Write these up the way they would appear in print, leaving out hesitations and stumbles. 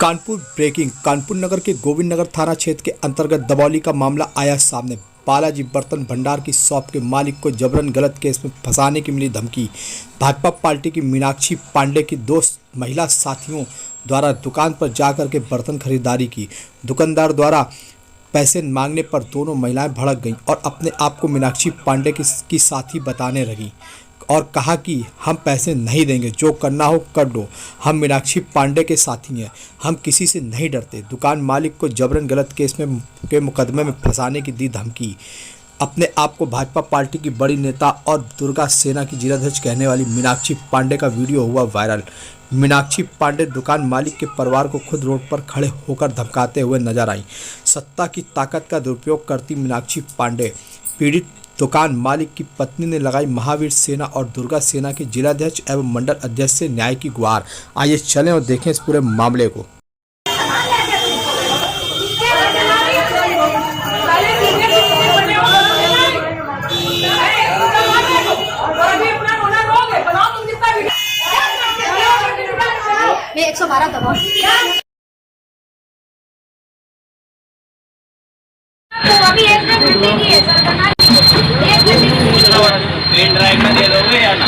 Kanpur breaking. Kanpur नगर के गोविंद नगर थाना क्षेत्र के अंतर्गत दबौली का मामला आया सामने। बालाजी बर्तन भंडार की शॉप के मालिक को जबरन गलत केस में फंसाने की मिली धमकी। भाजपा पार्टी की मीनाक्षी पांडे की दो महिला साथियों द्वारा दुकान पर जाकर के बर्तन खरीदारी की। दुकानदार द्वारा पैसे मांगने पर दोनों महिलाएं भड़क गईं और अपने आप को मीनाक्षी पांडे की साथी बताने लगी और कहा कि हम पैसे नहीं देंगे, जो करना हो कर दो, हम मीनाक्षी पांडे के साथी हैं, हम किसी से नहीं डरते। दुकान मालिक को जबरन गलत केस में के मुकदमे में फंसाने की दी धमकी। अपने आप को भाजपा पार्टी की बड़ी नेता और दुर्गा सेना की जिलाध्यक्ष कहने वाली मीनाक्षी पांडे का वीडियो हुआ वायरल। मीनाक्षी पांडे दुकान मालिक के परिवार को खुद रोड पर खड़े होकर धमकाते हुए नजर आई। सत्ता की ताकत का दुरुपयोग करती मीनाक्षी पांडे। पीड़ित दुकान मालिक की पत्नी ने लगाई महावीर सेना और दुर्गा सेना के जिलाध्यक्ष एवं मंडल अध्यक्ष से न्याय की गुहार। आइए चलें और देखें इस पूरे मामले को। मैं 112 दबाओ। तो अभी 1 घंटे की है सर, करना 1 घंटे पेन ड्राइव में दे दोगे या ना?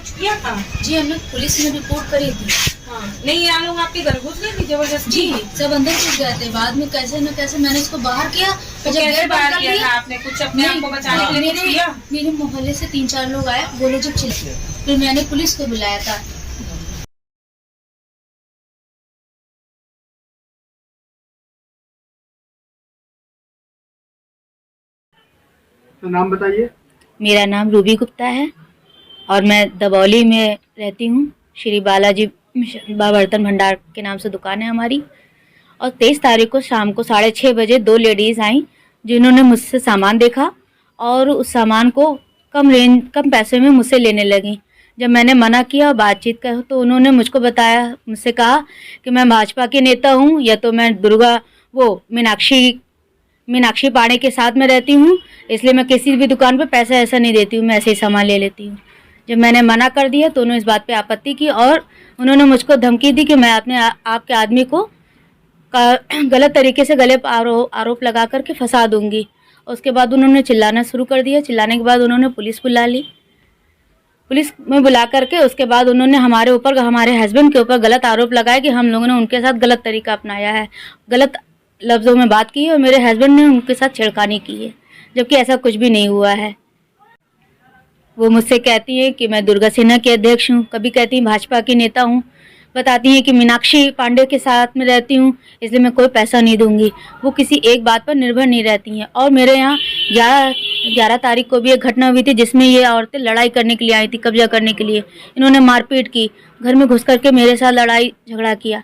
किया था जी, हमने पुलिस में रिपोर्ट करी थी। हाँ, नहीं ये लोग आपके घर घुस गए थे जबरदस्ती? जी, सब अंदर घुस गए थे। बाद में कैसे न कैसे मैंने इसको बाहर किया। तो जब गेट बंद कर दिया आपने कुछ अपने आप को बचाने के लिए किया? मेरे मोहल्ले से 3-4 लोग आए, वो लोग जब चिल्लाए फिर मैंने पुलिस को बुलाया था। तो नाम बताइए। मेरा नाम रूबी गुप्ता है और मैं दबौली में रहती हूँ। श्री बालाजी बर्तन भंडार के नाम से दुकान है हमारी। और 23 तारीख को शाम को 6:30 बजे 2 लेडीज़ आईं जिन्होंने मुझसे सामान देखा और उस सामान को कम पैसे में मुझसे लेने लगी। जब मैंने मना किया और बातचीत कर तो उन्होंने मुझसे कहा कि मैं भाजपा की नेता हूँ या तो मैं मीनाक्षी पांडे के साथ में रहती हूँ, इसलिए मैं किसी भी दुकान पे पैसा ऐसा नहीं देती हूँ, मैं ऐसे ही सामान ले लेती हूँ। जब मैंने मना कर दिया तो उन्होंने इस बात पे आपत्ति की और उन्होंने मुझको धमकी दी कि मैं अपने आपके आदमी को गलत तरीके से गले पर आरोप लगा करके फंसा दूंगी। उसके बाद उन्होंने चिल्लाना शुरू कर दिया। चिल्लाने के बाद उन्होंने पुलिस बुला ली। पुलिस में बुला करके उसके बाद उन्होंने हमारे हस्बैंड के ऊपर गलत आरोप लगाया कि हम लोगों ने उनके साथ गलत तरीका अपनाया है, गलत लफ्ज़ों में बात की है और मेरे हस्बैंड ने उनके साथ छेड़खानी की है, जबकि ऐसा कुछ भी नहीं हुआ है। वो मुझसे कहती है कि मैं दुर्गा सेना की अध्यक्ष हूँ, कभी कहती हैं भाजपा की नेता हूँ, बताती हैं कि मीनाक्षी पांडे के साथ में रहती हूँ इसलिए मैं कोई पैसा नहीं दूंगी। वो किसी एक बात पर निर्भर नहीं रहती हैं। और मेरे यहाँ 11 तारीख को भी एक घटना हुई थी जिसमें ये औरतें लड़ाई करने के लिए आई थी, कब्जा करने के लिए। इन्होंने मारपीट की, घर में घुस करके मेरे साथ लड़ाई झगड़ा किया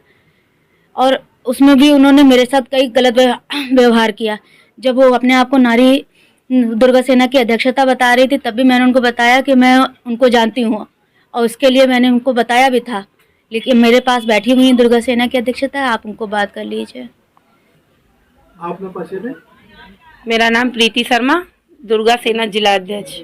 और उसमें भी उन्होंने मेरे साथ कई गलत व्यवहार किया। जब वो अपने आप को नारी दुर्गा सेना की अध्यक्षता बता रही थी तब भी मैंने उनको बताया कि मैं उनको जानती हूँ और उसके लिए मैंने उनको बताया भी था, लेकिन मेरे पास बैठी हुई दुर्गा सेना की अध्यक्षता है, आप उनको बात कर लीजिए। आप ना पास है? मेरा नाम प्रीति शर्मा, दुर्गा सेना जिला अध्यक्ष।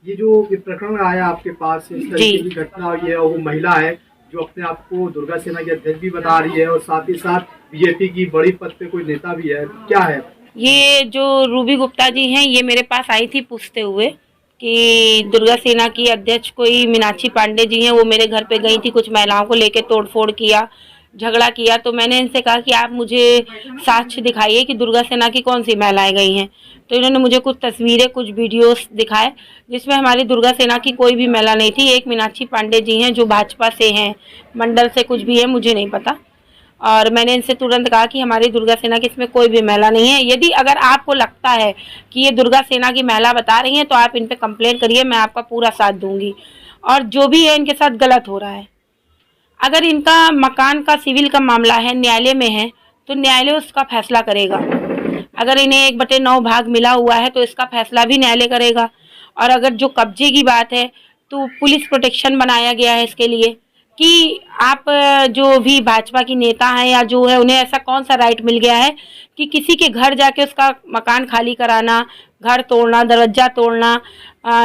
ये जो प्रकरण आया आपके पास, इस तरीके की घटना हुई है, वो महिला है जो अपने आप को दुर्गा सेना की अध्यक्ष भी बता रही है और साथ ही साथ बीजेपी की बड़ी पद पे कोई नेता भी है, क्या है? ये जो रूबी गुप्ता जी हैं ये मेरे पास आई थी पूछते हुए कि दुर्गा सेना की अध्यक्ष कोई मीनाक्षी पांडे जी हैं, वो मेरे घर पे गई थी, कुछ महिलाओं को लेके तोड़फोड़ किया, झगड़ा किया। तो मैंने इनसे कहा कि आप मुझे साक्ष्य दिखाइए कि दुर्गा सेना की कौन सी महिलाएं गई हैं। तो इन्होंने मुझे कुछ तस्वीरें, कुछ वीडियोस दिखाए जिसमें हमारी दुर्गा सेना की कोई भी महिला नहीं थी। एक मीनाक्षी पांडे जी हैं जो भाजपा से हैं, मंडल से कुछ भी है मुझे नहीं पता। और मैंने इनसे तुरंत कहा कि हमारी दुर्गा सेना की इसमें कोई भी महिला नहीं है। यदि अगर आपको लगता है कि ये दुर्गा सेना की महिला बता रही हैं तो आप इन पे कंप्लेंट करिए, मैं आपका पूरा साथ दूंगी। और जो भी है इनके साथ गलत हो रहा है। अगर इनका मकान का सिविल का मामला है, न्यायालय में है, तो न्यायालय उसका फैसला करेगा। अगर इन्हें 1/9 भाग मिला हुआ है तो इसका फैसला भी न्यायालय करेगा। और अगर जो कब्जे की बात है तो पुलिस प्रोटेक्शन बनाया गया है इसके लिए कि आप जो भी भाजपा की नेता हैं या जो है उन्हें ऐसा कौन सा राइट मिल गया है कि किसी के घर जाके उसका मकान खाली कराना, घर तोड़ना, दरवाजा तोड़ना,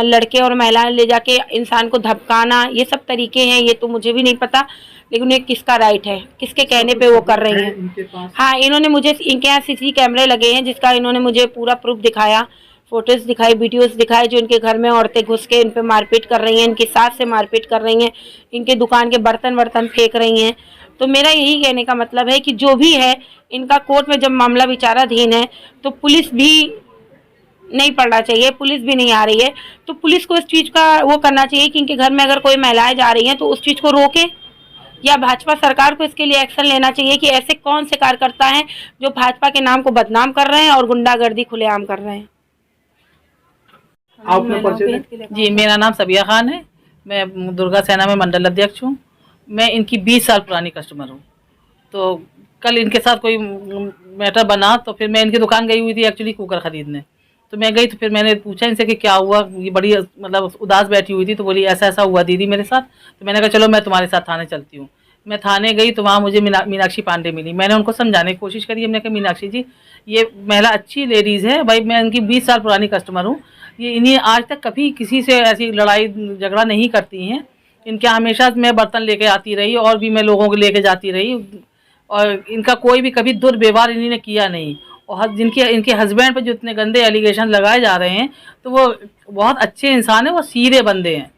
लड़के और महिलाएं ले जाके इंसान को धमकाना, ये सब तरीके हैं। ये तो मुझे भी नहीं पता। लेकिन उन्हें किसका राइट है, किसके कहने पे वो कर रही हैं। इनके पास हाँ, इन्होंने मुझे, इनके यहाँ सीसी कैमरे लगे हैं जिसका इन्होंने मुझे पूरा प्रूफ दिखाया, फोटोज दिखाई, वीडियोस दिखाए, जो इनके घर में औरतें घुस के इन पे मारपीट कर रही हैं, इनकी सास से मारपीट कर रही हैं, इनके दुकान के बर्तन फेंक रही हैं। तो मेरा यही कहने का मतलब है कि जो भी है, इनका कोर्ट में जब मामला विचाराधीन है तो पुलिस भी नहीं पड़ना चाहिए, पुलिस भी नहीं आ रही है, तो पुलिस को इस चीज़ का वो करना चाहिए कि इनके घर में अगर कोई महिलाएं जा रही हैं तो उस चीज़ को रोके, या भाजपा सरकार को इसके लिए एक्शन लेना चाहिए कि ऐसे कौन से कार्यकर्ता हैं जो भाजपा के नाम को बदनाम कर रहे हैं और गुंडागर्दी खुलेआम कर रहे हैं। आप अपना परिचय दें। जी, मेरा नाम सबिया खान है, मैं दुर्गा सेना में मंडल अध्यक्ष हूँ। मैं इनकी 20 साल पुरानी कस्टमर हूँ। तो कल इनके साथ कोई मैटर बना तो फिर मैं इनकी दुकान गई हुई थी एक्चुअली कुकर ख़रीदने। तो मैं गई तो फिर मैंने पूछा इनसे कि क्या हुआ, ये बड़ी मतलब उदास बैठी हुई थी। तो बोली ऐसा ऐसा हुआ दीदी मेरे साथ। तो मैंने कहा चलो मैं तुम्हारे साथ थाने चलती हूँ। मैं थाने गई तो वहाँ मुझे मीनाक्षी पांडे मिली। मैंने उनको समझाने की कोशिश करी। हमने कहा मीनाक्षी जी, ये महिला अच्छी लेडीज़ है भाई, मैं इनकी 20 साल पुरानी कस्टमर हूँ, ये इन्हें आज तक कभी किसी से ऐसी लड़ाई झगड़ा नहीं करती हैं। इनके हमेशा मैं बर्तन लेके आती रही और भी मैं लोगों को लेके जाती रही, और इनका कोई भी कभी दुर्व्यवहार इन्होंने किया नहीं। और जिनके इनके हस्बैंड पे जो इतने गंदे एलिगेशन लगाए जा रहे हैं तो वो बहुत अच्छे इंसान हैं, वो सीधे बंदे हैं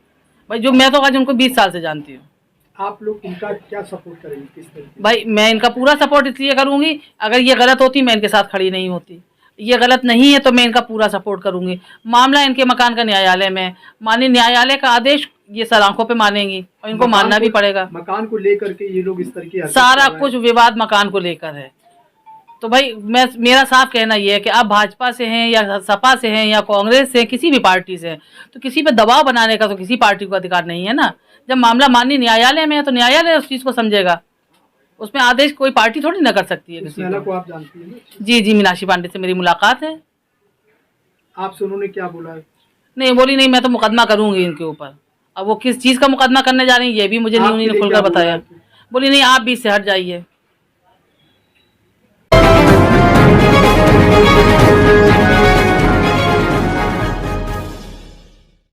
भाई, जो मैं तो आज उनको 20 साल से जानती हूँ। आप लोग इनका क्या सपोर्ट करेंगे, किस तरीके? भाई मैं इनका पूरा सपोर्ट इसलिए करूँगी, अगर ये गलत होती मैं इनके साथ खड़ी नहीं होती। ये गलत नहीं है तो मैं इनका पूरा सपोर्ट करूँगी। मामला इनके मकान का न्यायालय में, माननीय न्यायालय का आदेश ये सलाखों पे मानेंगी और इनको मानना भी पड़ेगा। मकान को लेकर के ये लोग इस तरह की सारा कुछ विवाद मकान को लेकर है। तो भाई मेरा साफ कहना ये है कि आप भाजपा से हैं या सपा से हैं या कांग्रेस से हैं, किसी भी पार्टी से हैं, तो किसी पे दबाव बनाने का तो किसी पार्टी को अधिकार नहीं है ना। जब मामला माननीय न्यायालय में है तो न्यायालय उस चीज़ को समझेगा, उसमें आदेश कोई पार्टी थोड़ी ना कर सकती है किसी को। आप जानती हैं ना? जी जी, मीनाक्षी पांडे से मेरी मुलाकात है। आपसे उन्होंने क्या बोला है? नहीं बोली नहीं, मैं तो मुकदमा करूंगी इनके ऊपर। अब वो किस चीज़ का मुकदमा करने जा रही है ये भी मुझे नहीं उन्होंने खुलकर बताया। बोली नहीं आप भी इससे हट जाइए।